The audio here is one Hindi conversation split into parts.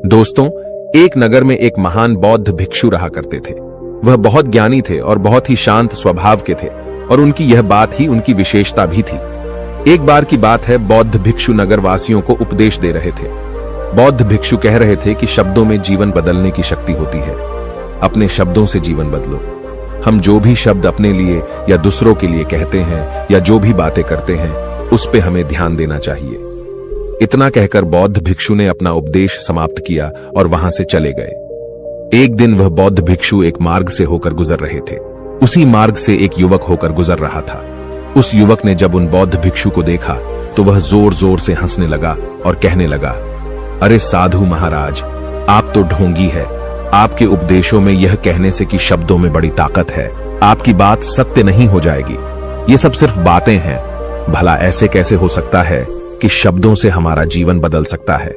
दोस्तों, एक नगर में एक महान बौद्ध भिक्षु रहा करते थे। वह बहुत ज्ञानी थे और बहुत ही शांत स्वभाव के थे और उनकी यह बात ही उनकी विशेषता भी थी। एक बार की बात है, बौद्ध भिक्षु नगर वासियों को उपदेश दे रहे थे। बौद्ध भिक्षु कह रहे थे कि शब्दों में जीवन बदलने की शक्ति होती है। अपने शब्दों से जीवन बदलो। हम जो भी शब्द अपने लिए या दूसरों के लिए कहते हैं या जो भी बातें करते हैं, उस पे हमें ध्यान देना चाहिए। इतना कहकर बौद्ध भिक्षु ने अपना उपदेश समाप्त किया और वहां से चले गए। एक दिन वह बौद्ध भिक्षु एक मार्ग से होकर गुजर रहे थे। उसी मार्ग से एक युवक होकर गुजर रहा था। उस युवक ने जब उन बौद्ध भिक्षु को देखा तो वह जोर जोर से हंसने लगा और कहने लगा, अरे साधु महाराज, आप तो ढोंगी है। आपके उपदेशों में यह कहने से कि शब्दों में बड़ी ताकत है, आपकी बात सत्य नहीं हो जाएगी। ये सब सिर्फ बातें हैं। भला ऐसे कैसे हो सकता है कि शब्दों से हमारा जीवन बदल सकता है।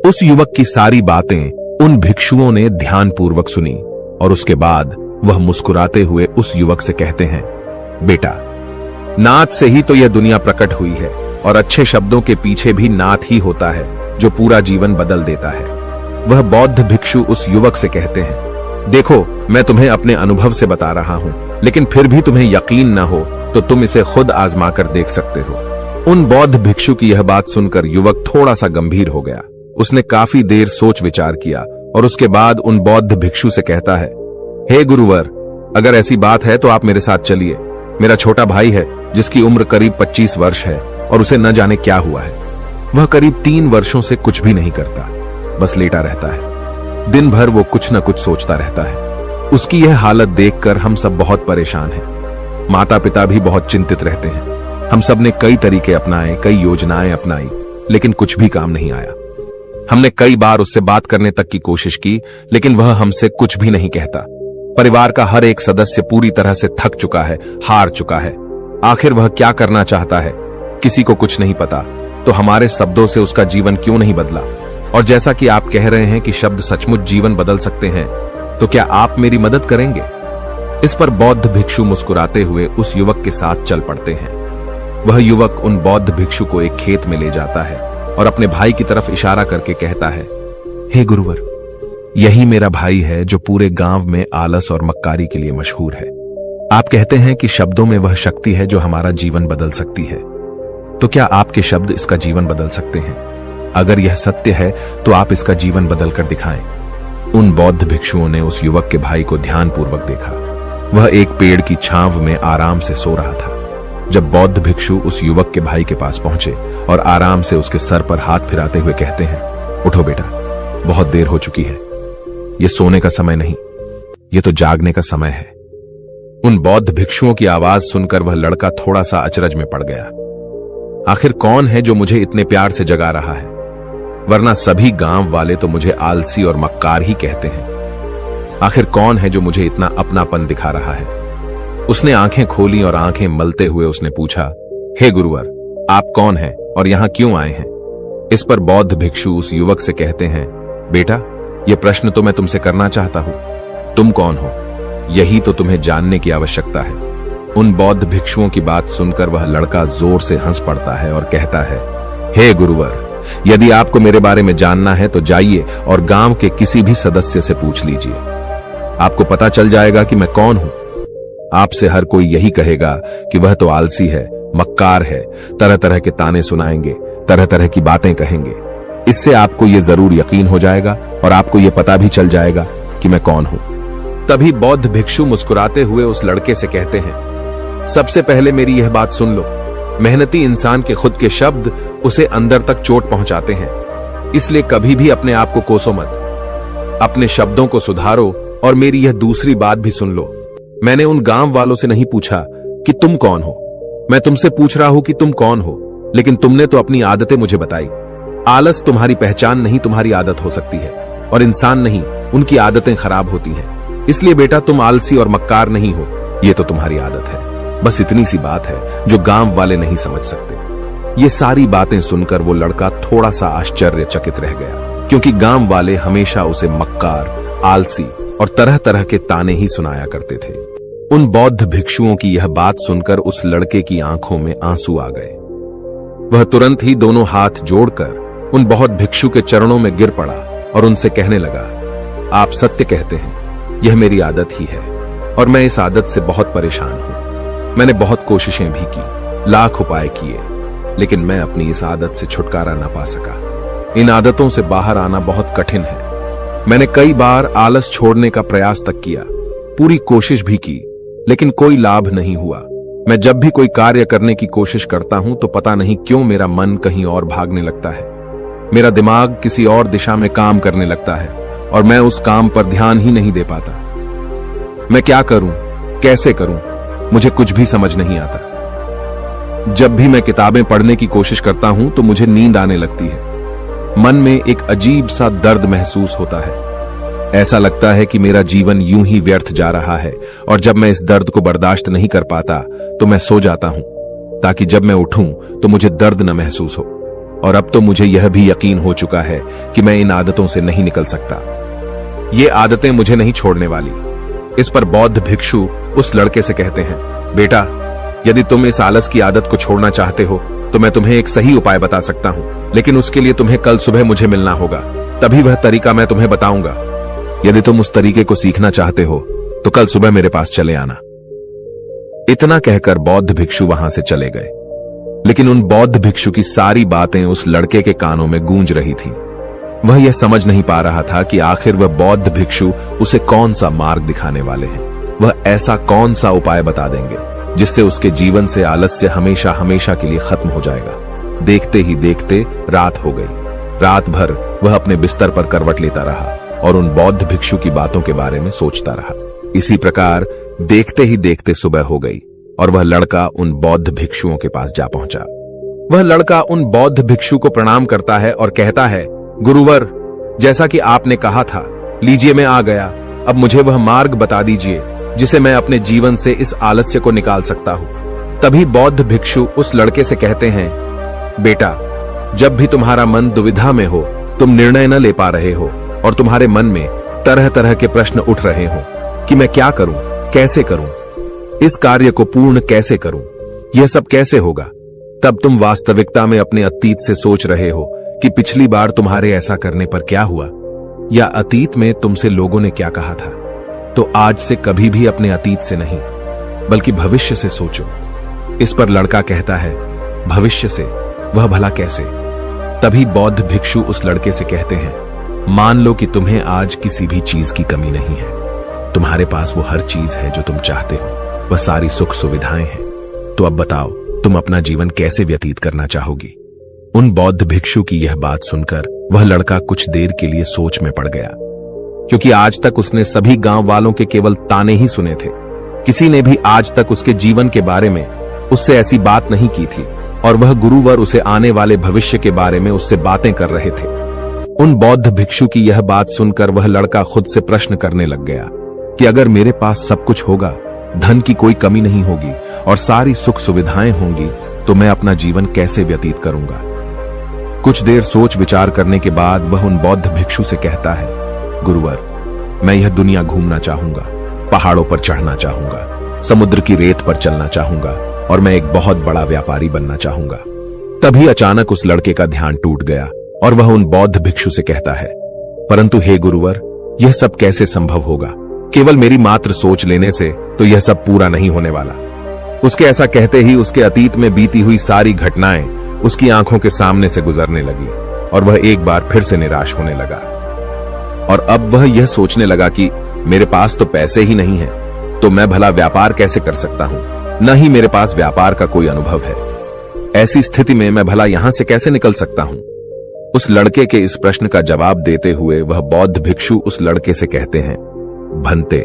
उस युवक की सारी बातें उन भिक्षुओं ने ध्यानपूर्वक सुनी और उसके बाद वह मुस्कुराते हुए उस युवक से कहते हैं, बेटा, नाद से ही तो यह दुनिया प्रकट हुई है और अच्छे शब्दों के पीछे भी नाद ही होता है जो पूरा जीवन बदल देता है। वह बौद्ध भिक्षु उस युवक से कहते हैं, देखो, मैं तुम्हें अपने अनुभव से बता रहा हूं, लेकिन फिर भी तुम्हें यकीन न हो तो तुम इसे खुद आजमा कर देख सकते हो। उन बौद्ध भिक्षु की यह बात सुनकर युवक थोड़ा सा गंभीर हो गया। उसने काफी देर सोच विचार किया और उसके बाद उन बौद्ध भिक्षु से कहता है, हे गुरुवर, अगर ऐसी बात है तो आप मेरे साथ चलिए। मेरा छोटा भाई है जिसकी उम्र करीब 25 वर्ष है और उसे न जाने क्या हुआ है। वह करीब 3 वर्षों से कुछ भी नहीं करता, बस लेटा रहता है। दिन भर वो कुछ न कुछ सोचता रहता है। उसकी यह हालत देखकर हम सब बहुत परेशान हैं। माता पिता भी बहुत चिंतित रहते हैं। हम सब ने कई तरीके अपनाए, कई योजनाएं अपनाई, लेकिन कुछ भी काम नहीं आया। हमने कई बार उससे बात करने तक की कोशिश की, लेकिन वह हमसे कुछ भी नहीं कहता। परिवार का हर एक सदस्य पूरी तरह से थक चुका है, हार चुका है। आखिर वह क्या करना चाहता है, किसी को कुछ नहीं पता। तो हमारे शब्दों से उसका जीवन क्यों नहीं बदला? और जैसा कि आप कह रहे हैं कि शब्द सचमुच जीवन बदल सकते हैं, तो क्या आप मेरी मदद करेंगे? इस पर बौद्ध भिक्षु मुस्कुराते हुए उस युवक के साथ चल पड़ते हैं। वह युवक उन बौद्ध भिक्षु को एक खेत में ले जाता है और अपने भाई की तरफ इशारा करके कहता है, हे गुरुवर, यही मेरा भाई है जो पूरे गांव में आलस और मक्कारी के लिए मशहूर है। आप कहते हैं कि शब्दों में वह शक्ति है जो हमारा जीवन बदल सकती है। तो क्या आपके शब्द इसका जीवन बदल सकते हैं? अगर यह सत्य है तो आप इसका जीवन बदल कर दिखाएं। उन बौद्ध भिक्षुओं ने उस युवक के भाई को ध्यानपूर्वक देखा। वह एक पेड़ की छांव में आराम से सो रहा था। जब बौद्ध भिक्षु उस युवक के भाई के पास पहुंचे और आराम से उसके सर पर हाथ फिराते हुए कहते हैं, उठो बेटा, बहुत देर हो चुकी है। यह सोने का समय नहीं, यह तो जागने का समय है। उन बौद्ध भिक्षुओं की आवाज सुनकर वह लड़का थोड़ा सा अचरज में पड़ गया। आखिर कौन है जो मुझे इतने प्यार से जगा रहा है? वरना सभी गांव वाले तो मुझे आलसी और मक्कार ही कहते हैं। आखिर कौन है जो मुझे इतना अपनापन दिखा रहा है? उसने आंखें खोली और आंखें मलते हुए उसने पूछा, हे गुरुवर, आप कौन हैं और यहां क्यों आए हैं? इस पर बौद्ध भिक्षु उस युवक से कहते हैं, बेटा, यह प्रश्न तो मैं तुमसे करना चाहता हूं। तुम कौन हो, यही तो तुम्हें जानने की आवश्यकता है। उन बौद्ध भिक्षुओं की बात सुनकर वह लड़का जोर से हंस पड़ता है और कहता है, हे गुरुवर, यदि आपको मेरे बारे में जानना है तो जाइए और गांव के किसी भी सदस्य से पूछ लीजिए। आपको पता चल जाएगा कि मैं कौन हूं। आपसे हर कोई यही कहेगा कि वह तो आलसी है, मक्कार है, तरह तरह के ताने सुनाएंगे, तरह तरह की बातें कहेंगे। इससे आपको यह जरूर यकीन हो जाएगा और आपको यह पता भी चल जाएगा कि मैं कौन हूं। तभी बौद्ध भिक्षु मुस्कुराते हुए उस लड़के से कहते हैं, सबसे पहले मेरी यह बात सुन लो। मेहनती इंसान के खुद के शब्द उसे अंदर तक चोट पहुंचाते हैं। इसलिए कभी भी अपने आप को कोसो मत। अपने शब्दों को सुधारो। और मेरी यह दूसरी बात भी सुन लो। मैंने उन गांव वालों से नहीं पूछा कि तुम कौन हो। मैं तुमसे पूछ रहा हूं कि तुम कौन हो, लेकिन तुमने तो अपनी आदतें मुझे बताई। आलस तुम्हारी पहचान नहीं, तुम्हारी आदत हो सकती है, और इंसान नहीं, उनकी आदतें खराब होती हैं। इसलिए बेटा, तुम आलसी और मक्कार नहीं हो, यह तो तुम्हारी आदत है। बस इतनी सी बात है जो गांव वाले नहीं समझ सकते। ये सारी बातें सुनकर वो लड़का थोड़ा सा आश्चर्यचकित रह गया, क्योंकि गांव वाले हमेशा उसे मक्कार, आलसी और तरह तरह के ताने ही सुनाया करते थे। उन बौद्ध भिक्षुओं की यह बात सुनकर उस लड़के की आंखों में आंसू आ गए। वह तुरंत ही दोनों हाथ जोड़कर उन बौद्ध भिक्षु के चरणों में गिर पड़ा और उनसे कहने लगा, आप सत्य कहते हैं, यह मेरी आदत ही है और मैं इस आदत से बहुत परेशान हूं। मैंने बहुत कोशिशें भी की, लाख उपाय किए, लेकिन मैं अपनी इस आदत से छुटकारा ना पा सका। इन आदतों से बाहर आना बहुत कठिन है। मैंने कई बार आलस छोड़ने का प्रयास तक किया, पूरी कोशिश भी की, लेकिन कोई लाभ नहीं हुआ। मैं जब भी कोई कार्य करने की कोशिश करता हूं तो पता नहीं क्यों मेरा मन कहीं और भागने लगता है। मेरा दिमाग किसी और दिशा में काम करने लगता है और मैं उस काम पर ध्यान ही नहीं दे पाता। मैं क्या करूं, कैसे करूं, मुझे कुछ भी समझ नहीं आता। जब भी मैं किताबें पढ़ने की कोशिश करता हूं तो मुझे नींद आने लगती है। मन में एक अजीब सा दर्द महसूस होता है। ऐसा लगता है कि मेरा जीवन यूं ही व्यर्थ जा रहा है और जब मैं इस दर्द को बर्दाश्त नहीं कर पाता तो मैं सो जाता हूं, ताकि जब मैं उठूं तो मुझे दर्द न महसूस हो। और अब तो मुझे यह भी यकीन हो चुका है कि मैं इन आदतों से नहीं निकल सकता। ये आदतें मुझे नहीं छोड़ने वाली। इस पर बौद्ध भिक्षु उस लड़के से कहते हैं, बेटा, यदि तुम इस आलस की आदत को छोड़ना चाहते हो तो मैं तुम्हें एक सही उपाय बता सकता हूं, लेकिन उसके लिए तुम्हें कल सुबह मुझे मिलना होगा, तभी वह तरीका मैं तुम्हें बताऊंगा। यदि तुम उस तरीके को सीखना चाहते हो तो कल सुबह मेरे पास चले आना। इतना कहकर बौद्ध भिक्षु वहां से चले गए, लेकिन उन बौद्ध भिक्षु की सारी बातें उस लड़के के कानों में गूंज रही थी। वह यह समझ नहीं पा रहा था कि आखिर वह बौद्ध भिक्षु उसे कौन सा मार्ग दिखाने वाले हैं। वह ऐसा कौन सा उपाय बता देंगे जिससे उसके जीवन से आलस्य हमेशा हमेशा के लिए खत्म हो जाएगा। देखते ही देखते रात हो गई। रात भर वह अपने बिस्तर पर करवट लेता रहा और उन बौद्ध भिक्षु की बातों के बारे में सोचता रहा। इसी प्रकार देखते ही देखते सुबह हो गई और वह लड़का उन बौद्ध भिक्षुओं के पास जा पहुंचा। वह लड़का उन बौद्ध भिक्षु को प्रणाम करता है और कहता है, गुरुवर, जैसा कि आपने कहा था, लीजिए मैं आ गया। अब मुझे वह मार्ग बता दीजिए जिसे मैं अपने जीवन से इस आलस्य को निकाल सकता हूं। तभी बौद्ध भिक्षु उस लड़के से कहते हैं, बेटा, जब भी तुम्हारा मन दुविधा में हो, तुम निर्णय न ले पा रहे हो और तुम्हारे मन में तरह तरह के प्रश्न उठ रहे हो कि मैं क्या करूं, कैसे करूं, इस कार्य को पूर्ण कैसे करूं, यह सब कैसे होगा, तब तुम वास्तविकता में अपने अतीत से सोच रहे हो कि पिछली बार तुम्हारे ऐसा करने पर क्या हुआ, या अतीत में तुमसे लोगों ने क्या कहा था। तो आज से कभी भी अपने अतीत से नहीं, बल्कि भविष्य से सोचो। इस पर लड़का कहता है, भविष्य से? वह भला कैसे? तभी बौद्ध भिक्षु उस लड़के से कहते हैं, मान लो कि तुम्हें आज किसी भी चीज की कमी नहीं है। तुम्हारे पास वो हर चीज है जो तुम चाहते हो, वह सारी सुख सुविधाएं हैं। तो अब बताओ, तुम अपना जीवन कैसे व्यतीत करना चाहोगी? उन बौद्ध भिक्षु की यह बात सुनकर वह लड़का कुछ देर के लिए सोच में पड़ गया, क्योंकि आज तक उसने सभी गांव वालों के केवल ताने ही सुने थे। किसी ने भी आज तक उसके जीवन के बारे में उससे ऐसी बात नहीं की थी और वह गुरुवर उसे आने वाले भविष्य के बारे में उससे बातें कर रहे थे। उन बौद्ध भिक्षु की यह बात सुनकर वह लड़का खुद से प्रश्न करने लग गया कि अगर मेरे पास सब कुछ होगा, धन की कोई कमी नहीं होगी और सारी सुख सुविधाएं होंगी, तो मैं अपना जीवन कैसे व्यतीत करूंगा? कुछ देर सोच विचार करने के बाद वह उन बौद्ध भिक्षु से कहता है, गुरुवर, मैं यह दुनिया घूमना चाहूंगा, पहाड़ों पर चढ़ना चाहूंगा, समुद्र की रेत पर चलना चाहूंगा और मैं एक बहुत बड़ा व्यापारी बनना चाहूंगा। तभी अचानक उस लड़के का ध्यान टूट गया और वह उन बौद्ध भिक्षु से कहता है, परंतु हे गुरुवर, यह सब कैसे संभव होगा? केवल मेरी मात्र सोच लेने से तो यह सब पूरा नहीं होने वाला। उसके ऐसा कहते ही उसके अतीत में बीती हुई सारी घटनाएं उसकी आंखों के सामने से गुजरने लगी और वह एक बार फिर से निराश होने लगा। और अब वह यह सोचने लगा कि मेरे पास तो पैसे ही नहीं है, तो मैं भला व्यापार कैसे कर सकता हूं? न ही मेरे पास व्यापार का कोई अनुभव है। ऐसी स्थिति में मैं भला यहां से कैसे निकल सकता हूं? उस लड़के के इस प्रश्न का जवाब देते हुए वह बौद्ध भिक्षु उस लड़के से कहते हैं, भंते,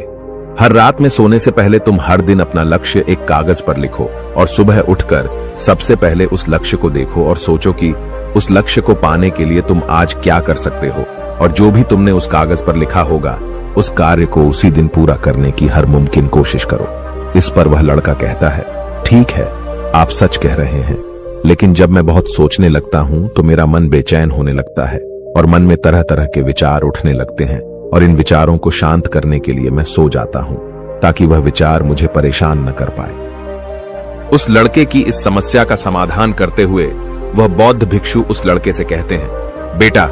हर रात में सोने से पहले तुम हर दिन अपना लक्ष्य एक कागज पर लिखो और सुबह उठकर सबसे पहले उस लक्ष्य को देखो और सोचो कि उस लक्ष्य को पाने के लिए तुम आज क्या कर सकते हो, और जो भी तुमने उस कागज पर लिखा होगा उस कार्य को उसी दिन पूरा करने की हर मुमकिन कोशिश करो। इस पर वह लड़का कहता है, ठीक है, आप सच कह रहे हैं, लेकिन जब मैं बहुत सोचने लगता हूं तो मेरा मन बेचैन होने लगता है और मन में तरह तरह के विचार उठने लगते हैं और इन विचारों को शांत करने के लिए मैं सो जाता हूं ताकि वह विचार मुझे परेशान न कर पाए। उस लड़के की इस समस्या का समाधान करते हुए वह बौद्ध भिक्षु उस लड़के से कहते हैं, बेटा,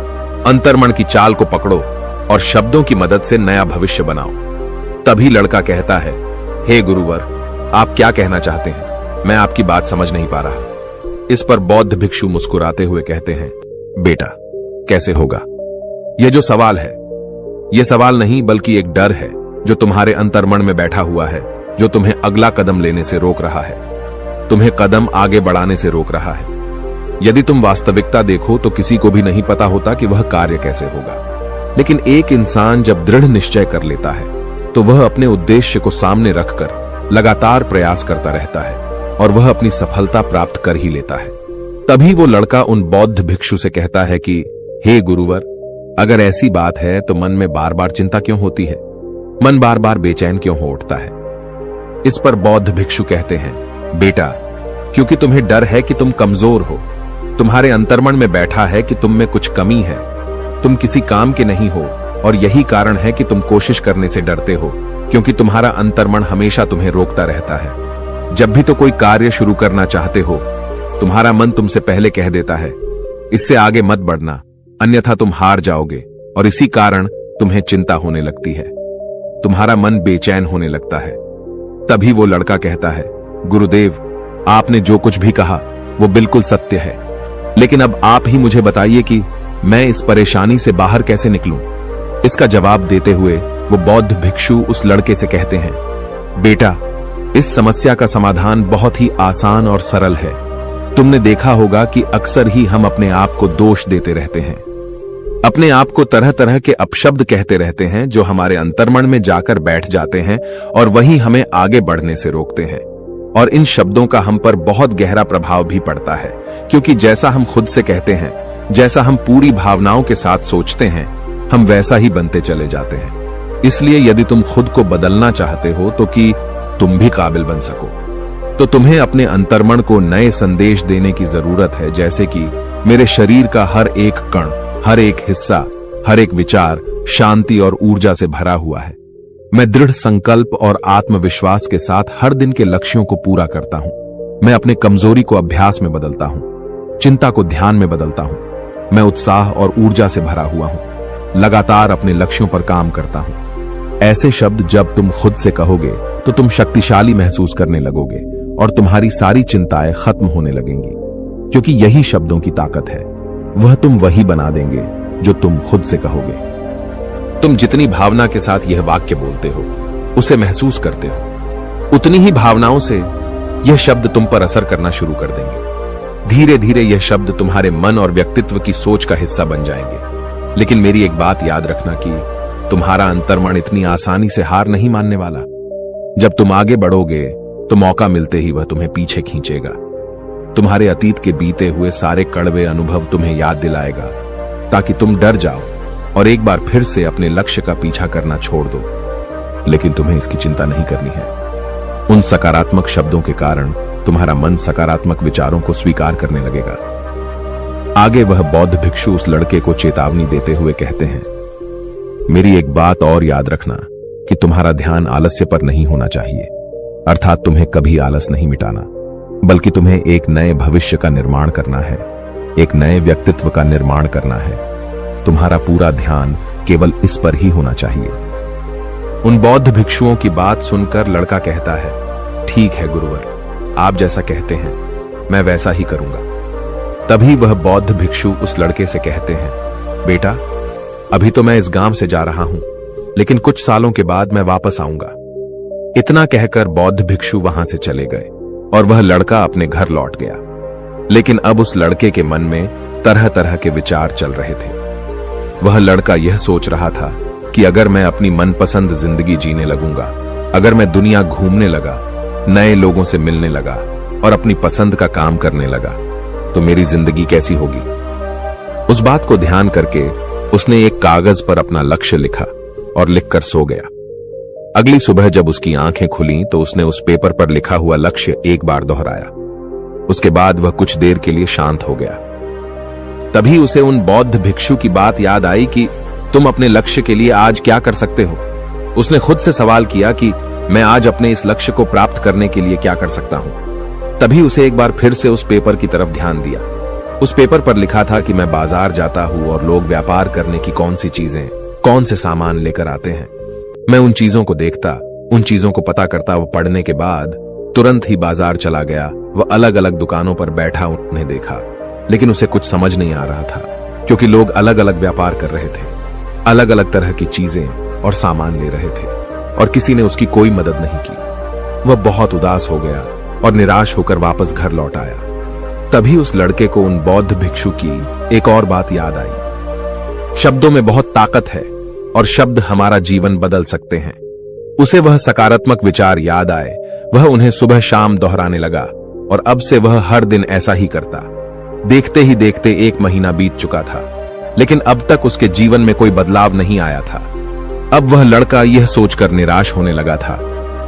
अंतर्मन की चाल को पकड़ो और शब्दों की मदद से नया भविष्य बनाओ। तभी लड़का कहता है, हे गुरुवर, आप क्या कहना चाहते हैं? मैं आपकी बात समझ नहीं पा रहा। इस पर बौद्ध भिक्षु मुस्कुराते हुए कहते हैं, बेटा, कैसे होगा? यह जो सवाल है, यह सवाल नहीं बल्कि एक डर है जो तुम्हारे अंतर्मन में बैठा हुआ है, जो तुम्हें अगला कदम लेने से रोक रहा है, तुम्हें कदम आगे बढ़ाने से रोक रहा है। यदि तुम वास्तविकता देखो तो किसी को भी नहीं पता होता कि वह कार्य कैसे होगा, लेकिन एक इंसान जब दृढ़ निश्चय कर लेता है तो वह अपने उद्देश्य को सामने रखकर लगातार प्रयास करता रहता है और वह अपनी सफलता प्राप्त कर ही लेता है। तभी वो लड़का उन बौद्ध भिक्षु से कहता है कि हे गुरुवर, अगर ऐसी बात है तो मन में बार बार चिंता क्यों होती है? मन बार बार बेचैन क्यों हो उठता है? इस पर बौद्ध भिक्षु कहते हैं, बेटा, क्योंकि तुम्हें डर है कि तुम कमजोर हो। तुम्हारे अंतर्मन में बैठा है कि तुम में कुछ कमी है, तुम किसी काम के नहीं हो, और यही कारण है कि तुम कोशिश करने से डरते हो, क्योंकि तुम्हारा अंतर्मन हमेशा तुम्हें रोकता रहता है। जब भी तो कोई कार्य शुरू करना चाहते हो, तुम्हारा मन तुमसे पहले कह देता है, इससे आगे मत बढ़ना, अन्यथा तुम हार जाओगे, और इसी कारण तुम्हें चिंता होने लगती है, तुम्हारा मन बेचैन होने लगता है। तभी वो लड़का कहता है, गुरुदेव, आपने जो कुछ भी कहा वो बिल्कुल सत्य है, लेकिन अब आप ही मुझे बताइए कि मैं इस परेशानी से बाहर कैसे निकलूं? इसका जवाब देते हुए वो बौद्ध भिक्षु उस लड़के से कहते हैं, बेटा, इस समस्या का समाधान बहुत ही आसान और सरल है। तुमने देखा होगा कि अक्सर ही हम अपने आप को दोष देते रहते हैं, अपने आप को तरह तरह के अपशब्द कहते रहते हैं जो हमारे अंतर्मन में जाकर बैठ जाते हैं और वही हमें आगे बढ़ने से रोकते हैं। और इन शब्दों का हम पर बहुत गहरा प्रभाव भी पड़ता है, क्योंकि जैसा हम खुद से कहते हैं, जैसा हम पूरी भावनाओं के साथ सोचते हैं, हम वैसा ही बनते चले जाते हैं। इसलिए यदि तुम खुद को बदलना चाहते हो तो कि तुम भी काबिल बन सको, तो तुम्हें अपने अंतर्मन को नए संदेश देने की जरूरत है, जैसे कि मेरे शरीर का हर एक कण, हर एक हिस्सा, हर एक विचार शांति और ऊर्जा से भरा हुआ है। मैं दृढ़ संकल्प और आत्मविश्वास के साथ हर दिन के लक्ष्यों को पूरा करता हूं। मैं अपने कमजोरी को अभ्यास में बदलता हूं, चिंता को ध्यान में बदलता हूं। मैं उत्साह और ऊर्जा से भरा हुआ हूं, लगातार अपने लक्ष्यों पर काम करता हूं। ऐसे शब्द जब तुम खुद से कहोगे तो तुम शक्तिशाली महसूस करने लगोगे और तुम्हारी सारी चिंताएं खत्म होने लगेंगी, क्योंकि यही शब्दों की ताकत है। वह तुम वही बना देंगे जो तुम खुद से कहोगे। तुम जितनी भावना के साथ यह वाक्य बोलते हो, उसे महसूस करते हो, उतनी ही भावनाओं से यह शब्द तुम पर असर करना शुरू कर देंगे। धीरे धीरे यह शब्द तुम्हारे मन और व्यक्तित्व की सोच का हिस्सा बन जाएंगे। लेकिन मेरी एक बात याद रखना कि तुम्हारा अंतर्मन इतनी आसानी से हार नहीं मानने वाला। जब तुम आगे बढ़ोगे तो मौका मिलते ही वह तुम्हें पीछे खींचेगा। तुम्हारे अतीत के बीते हुए सारे कड़वे अनुभव तुम्हें याद दिलाएगा, ताकि तुम डर जाओ और एक बार फिर से अपने लक्ष्य का पीछा करना छोड़ दो। लेकिन तुम्हें इसकी चिंता नहीं करनी है। उन सकारात्मक शब्दों के कारण तुम्हारा मन सकारात्मक विचारों को स्वीकार करने लगेगा। आगे वह बौद्ध भिक्षु उस लड़के को चेतावनी देते हुए कहते हैं, मेरी एक बात और याद रखना कि तुम्हारा ध्यान आलस्य पर नहीं होना चाहिए, अर्थात तुम्हें कभी आलस नहीं मिटाना, बल्कि तुम्हें एक नए भविष्य का निर्माण करना है, एक नए व्यक्तित्व का निर्माण करना है। तुम्हारा पूरा ध्यान केवल इस पर ही होना चाहिए। उन बौद्ध भिक्षुओं की बात सुनकर लड़का कहता है, ठीक है गुरुवर, आप जैसा कहते हैं मैं वैसा ही करूंगा। तभी वह बौद्ध भिक्षु उस लड़के से कहते हैं, बेटा, अभी तो मैं इस गांव से जा रहा हूं, लेकिन कुछ सालों के बाद मैं वापस आऊंगा। इतना कहकर बौद्ध भिक्षु वहां से चले गए और वह लड़का अपने घर लौट गया। लेकिन अब उस लड़के के मन में तरह तरह के विचार चल रहे थे। वह लड़का यह सोच रहा था कि अगर मैं अपनी मनपसंद जिंदगी जीने लगूंगा, अगर मैं दुनिया घूमने लगा, नए लोगों से मिलने लगा और अपनी पसंद का काम करने लगा, तो मेरी जिंदगी कैसी होगी। उस बात को ध्यान करके उसने एक कागज पर अपना लक्ष्य लिखा और लिखकर सो गया। अगली सुबह जब उसकी आंखें खुली तो उसने उस पेपर पर लिखा हुआ लक्ष्य एक बार दोहराया। उसके बाद वह कुछ देर के लिए शांत हो गया। तभी उसे उन बौद्ध भिक्षु की बात याद आई कि तुम अपने लक्ष्य के लिए आज क्या कर सकते हो। उसने खुद से सवाल किया कि मैं आज अपने इस लक्ष्य को प्राप्त करने के लिए क्या कर सकता हूं। तभी उसे एक बार फिर से उस पेपर की तरफ ध्यान दिया। उस पेपर पर लिखा था कि मैं बाजार जाता हूँ और लोग व्यापार करने की कौन सी चीजें, कौन से सामान लेकर आते हैं। मैं उन चीजों को देखता, उन चीजों को पता करता। वो पढ़ने के बाद तुरंत ही बाजार चला गया। वह अलग अलग दुकानों पर बैठा उन्हें देखा, लेकिन उसे कुछ समझ नहीं आ रहा था, क्योंकि लोग अलग अलग व्यापार कर रहे थे, अलग अलग तरह की चीजें और सामान ले रहे थे, और किसी ने उसकी कोई मदद नहीं की। वह बहुत उदास हो गया और निराश होकर वापस घर लौट आया। तभी उस लड़के को उन बौद्ध भिक्षु की एक और बात याद आई। शब्दों में बहुत ताकत है और शब्द हमारा जीवन बदल सकते हैं। उसे वह सकारात्मक विचार याद आए। वह उन्हें सुबह शाम दोहराने लगा और अब से वह हर दिन ऐसा ही करता। देखते ही देखते 1 महीना बीत चुका था, लेकिन अब तक उसके जीवन में कोई बदलाव नहीं आया था। अब वह लड़का यह सोचकर निराश होने लगा था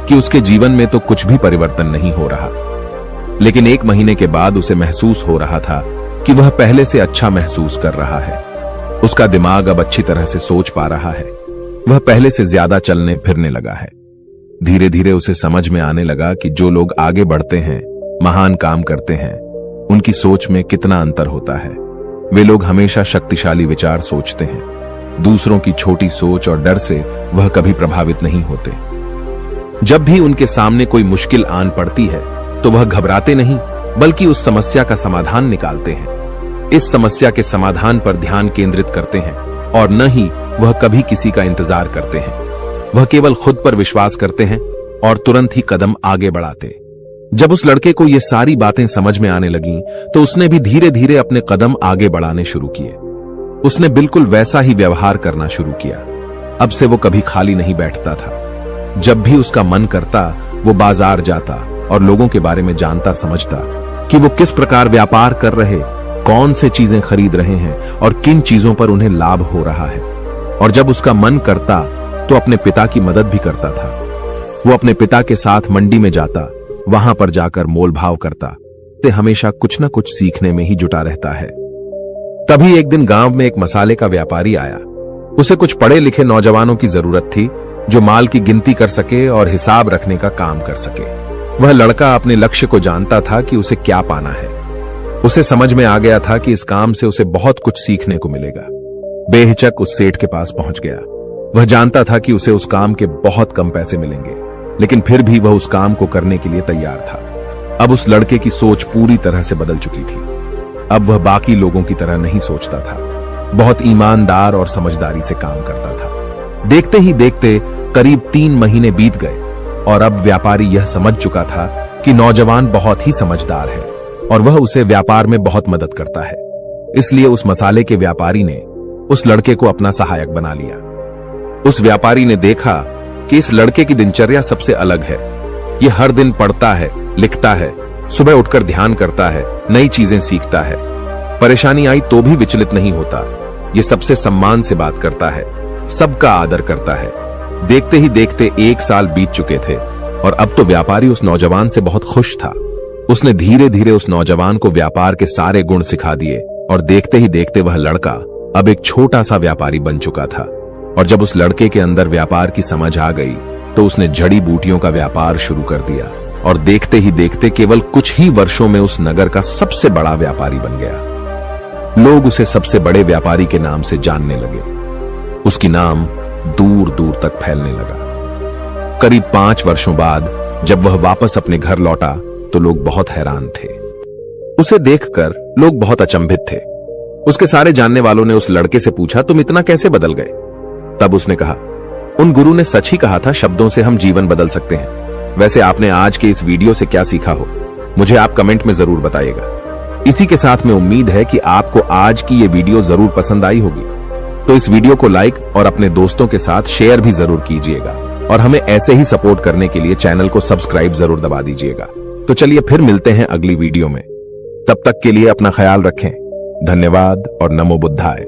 कि उसके जीवन में तो कुछ भी परिवर्तन नहीं हो रहा। लेकिन 1 महीने के बाद उसे महसूस हो रहा था कि वह पहले से अच्छा महसूस कर रहा है। उसका दिमाग अब अच्छी तरह से सोच पा रहा है। वह पहले से ज्यादा चलने फिरने लगा है। धीरे धीरे उसे समझ में आने लगा कि जो लोग आगे बढ़ते हैं, महान काम करते हैं, उनकी सोच में कितना अंतर होता है। वे लोग हमेशा शक्तिशाली विचार सोचते हैं। दूसरों की छोटी सोच और डर से वह कभी प्रभावित नहीं होते। जब भी उनके सामने कोई मुश्किल आन पड़ती है तो वह घबराते नहीं, बल्कि उस समस्या का समाधान निकालते हैं। इस समस्या के समाधान पर ध्यान केंद्रित करते हैं और न ही वह कभी किसी का इंतजार करते हैं। वह केवल खुद पर विश्वास करते हैं और तुरंत ही कदम आगे बढ़ाते। जब उस लड़के को ये सारी बातें समझ में आने लगीं, तो उसने भी धीरे धीरे अपने कदम आगे बढ़ाने शुरू किए। उसने बिल्कुल वैसा ही व्यवहार करना शुरू किया। अब से वो कभी खाली नहीं बैठता था। जब भी उसका मन करता, वो बाजार जाता और लोगों के बारे में जानता समझता कि वो किस प्रकार व्यापार कर रहे, कौन से चीजें खरीद रहे हैं और किन चीजों पर उन्हें लाभ हो रहा है। और जब उसका मन करता तो अपने पिता की मदद भी करता था। वो अपने पिता के साथ मंडी में जाता, वहां पर जाकर मोल भाव करता। ते हमेशा कुछ न कुछ सीखने में ही जुटा रहता है। तभी एक दिन गांव में एक मसाले का व्यापारी आया। उसे कुछ पढ़े लिखे नौजवानों की जरूरत थी, जो माल की गिनती कर सके और हिसाब रखने का काम कर सके। वह लड़का अपने लक्ष्य को जानता था कि उसे क्या पाना है। उसे समझ में आ गया था कि इस काम से उसे बहुत कुछ सीखने को मिलेगा। बेहिचक उस सेठ के पास पहुंच गया। वह जानता था कि उसे उस काम के बहुत कम पैसे मिलेंगे, लेकिन फिर भी वह उस काम को करने के लिए तैयार था। अब उस लड़के की सोच पूरी तरह से बदल चुकी थी। अब वह बाकी लोगों की तरह नहीं सोचता था। बहुत ईमानदार और समझदारी से काम करता था। देखते ही देखते करीब 3 महीने बीत गए और अब व्यापारी यह समझ चुका था कि नौजवान बहुत ही समझदार है और वह उसे व्यापार में बहुत मदद करता है। इसलिए उस मसाले के व्यापारी ने उस लड़के को अपना सहायक बना लिया। उस व्यापारी ने देखा कि इस लड़के की दिनचर्या सबसे अलग है। यह हर दिन पढ़ता है, लिखता है, सुबह उठकर ध्यान करता है, नई चीजें सीखता है। परेशानी आई तो भी विचलित नहीं होता। ये सबसे सम्मान से बात करता है, सबका आदर करता है। देखते ही देखते 1 साल बीत चुके थे और अब तो व्यापारी उस नौजवान से बहुत खुश था। उसने धीरे धीरे उस नौजवान को व्यापार के सारे गुण सिखा दिए और देखते ही देखते वह लड़का अब एक छोटा सा व्यापारी बन चुका था। और जब उस लड़के के अंदर व्यापार की समझ आ गई तो उसने जड़ी बूटियों का व्यापार शुरू कर दिया और देखते ही देखते केवल कुछ ही वर्षों में उस नगर का सबसे बड़ा व्यापारी बन गया। लोग उसे सबसे बड़े व्यापारी के नाम से जानने लगे। उसकी नाम दूर दूर तक फैलने लगा। करीब 5 वर्षों बाद जब वह वापस अपने घर लौटा तो लोग बहुत हैरान थे। उसे देखकर लोग बहुत अचंभित थे। उसके सारे जानने वालों ने उस लड़के से पूछा, तुम इतना कैसे बदल गए? तब उसने कहा, उन गुरु ने सच ही कहा था, शब्दों से हम जीवन बदल सकते हैं। वैसे आपने आज के इस वीडियो से क्या सीखा हो, मुझे आप कमेंट में जरूर बताइएगा। इसी के साथ में उम्मीद है कि आपको आज की ये वीडियो जरूर पसंद आई होगी। तो इस वीडियो को लाइक और अपने दोस्तों के साथ शेयर भी जरूर कीजिएगा और हमें ऐसे ही सपोर्ट करने के लिए चैनल को सब्सक्राइब जरूर दबा दीजिएगा। तो चलिए फिर मिलते हैं अगली वीडियो में। तब तक के लिए अपना ख्याल रखें। धन्यवाद और नमो बुद्धाय।